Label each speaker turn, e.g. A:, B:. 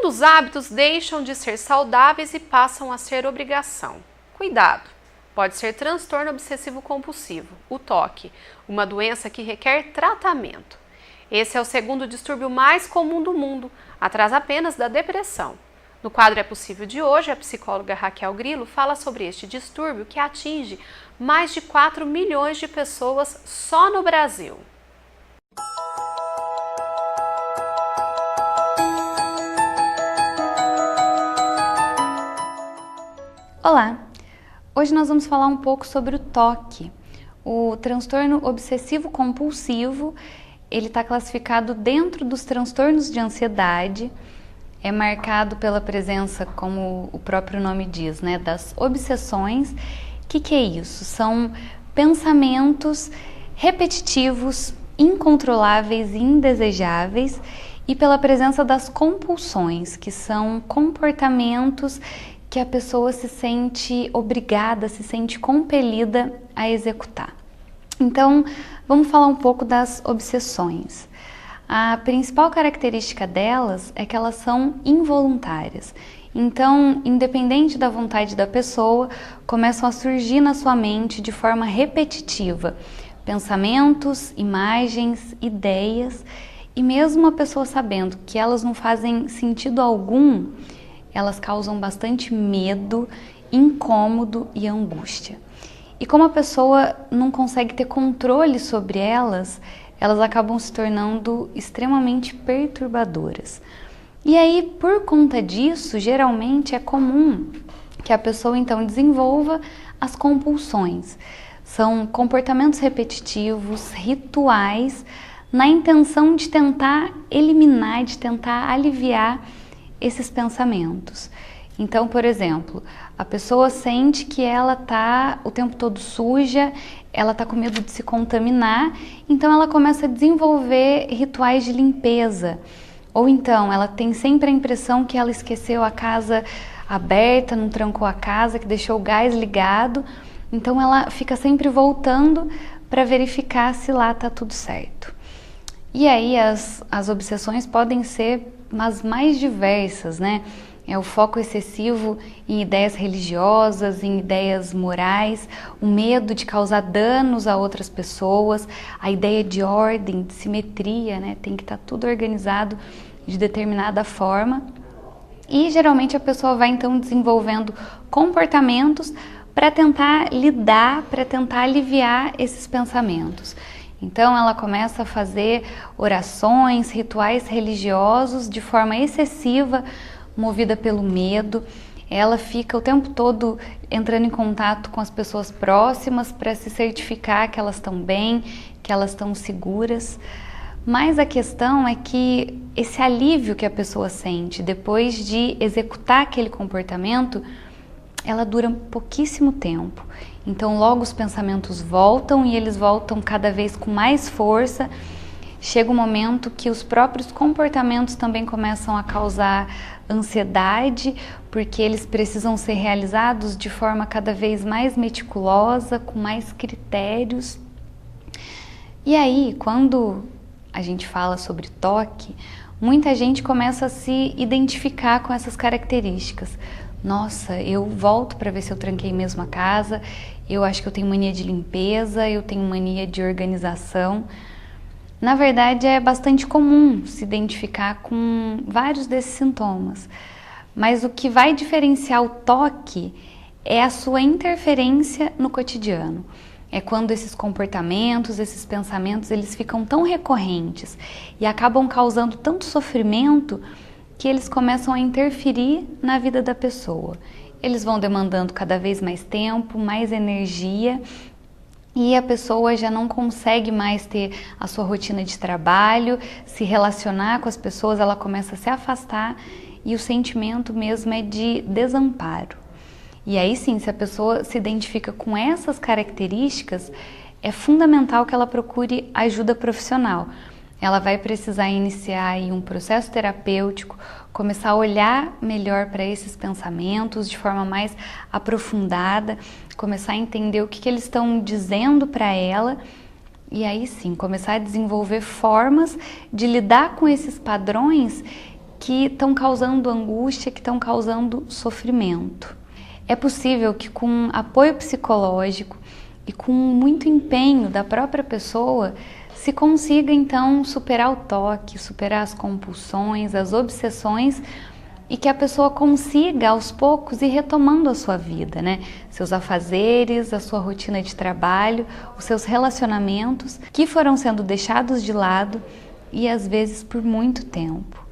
A: Quando os hábitos deixam de ser saudáveis e passam a ser obrigação. Cuidado! Pode ser transtorno obsessivo compulsivo, o TOC, uma doença que requer tratamento. Esse é o segundo distúrbio mais comum do mundo, atrás apenas da depressão. No quadro É Possível de hoje, a psicóloga Raquel Grilo fala sobre este distúrbio que atinge mais de 4 milhões de pessoas só no Brasil.
B: Olá! Hoje nós vamos falar um pouco sobre o TOC, o transtorno obsessivo compulsivo. Ele está classificado dentro dos transtornos de ansiedade, é marcado pela presença, como o próprio nome diz, né, das obsessões. O que é isso? São pensamentos repetitivos, incontroláveis e indesejáveis, e pela presença das compulsões, que são comportamentos que a pessoa se sente obrigada, se sente compelida a executar. Então, vamos falar um pouco das obsessões. A principal característica delas é que elas são involuntárias. Então, independente da vontade da pessoa, começam a surgir na sua mente de forma repetitiva pensamentos, imagens, ideias, e mesmo a pessoa sabendo que elas não fazem sentido algum, elas causam bastante medo, incômodo e angústia. E como a pessoa não consegue ter controle sobre elas, elas acabam se tornando extremamente perturbadoras. E aí, por conta disso, geralmente é comum que a pessoa então desenvolva as compulsões. São comportamentos repetitivos, rituais, na intenção de tentar eliminar, de tentar aliviar esses pensamentos. Então, por exemplo, a pessoa sente que ela está o tempo todo suja, ela está com medo de se contaminar, então ela começa a desenvolver rituais de limpeza. Ou então, ela tem sempre a impressão que ela esqueceu a casa aberta, não trancou a casa, que deixou o gás ligado, então ela fica sempre voltando para verificar se lá está tudo certo. E aí as obsessões podem ser as mais diversas, né? É o foco excessivo em ideias religiosas, em ideias morais, o medo de causar danos a outras pessoas, a ideia de ordem, de simetria, né? Tem que estar tudo organizado de determinada forma. E geralmente a pessoa vai então desenvolvendo comportamentos para tentar lidar, para tentar aliviar esses pensamentos. Então ela começa a fazer orações, rituais religiosos de forma excessiva, movida pelo medo. Ela fica o tempo todo entrando em contato com as pessoas próximas para se certificar que elas estão bem, que elas estão seguras. Mas a questão é que esse alívio que a pessoa sente depois de executar aquele comportamento, ela dura pouquíssimo tempo. Então logo os pensamentos voltam e eles voltam cada vez com mais força. Chega um momento que os próprios comportamentos também começam a causar ansiedade, porque eles precisam ser realizados de forma cada vez mais meticulosa, com mais critérios. E aí, quando a gente fala sobre TOC, muita gente começa a se identificar com essas características. Nossa, eu volto para ver se eu tranquei mesmo a casa, eu acho que eu tenho mania de limpeza, eu tenho mania de organização. Na verdade, é bastante comum se identificar com vários desses sintomas, mas o que vai diferenciar o TOC é a sua interferência no cotidiano. É quando esses comportamentos, esses pensamentos, eles ficam tão recorrentes e acabam causando tanto sofrimento que eles começam a interferir na vida da pessoa. Eles vão demandando cada vez mais tempo, mais energia, e a pessoa já não consegue mais ter a sua rotina de trabalho, se relacionar com as pessoas, ela começa a se afastar e o sentimento mesmo é de desamparo. E aí sim, se a pessoa se identifica com essas características, é fundamental que ela procure ajuda profissional. Ela vai precisar iniciar aí um processo terapêutico, começar a olhar melhor para esses pensamentos de forma mais aprofundada, começar a entender o que eles estão dizendo para ela e aí sim começar a desenvolver formas de lidar com esses padrões que estão causando angústia, que estão causando sofrimento. É possível que com apoio psicológico e com muito empenho da própria pessoa se consiga então superar o toque, superar as compulsões, as obsessões, e que a pessoa consiga aos poucos ir retomando a sua vida, né? Seus afazeres, a sua rotina de trabalho, os seus relacionamentos que foram sendo deixados de lado e às vezes por muito tempo.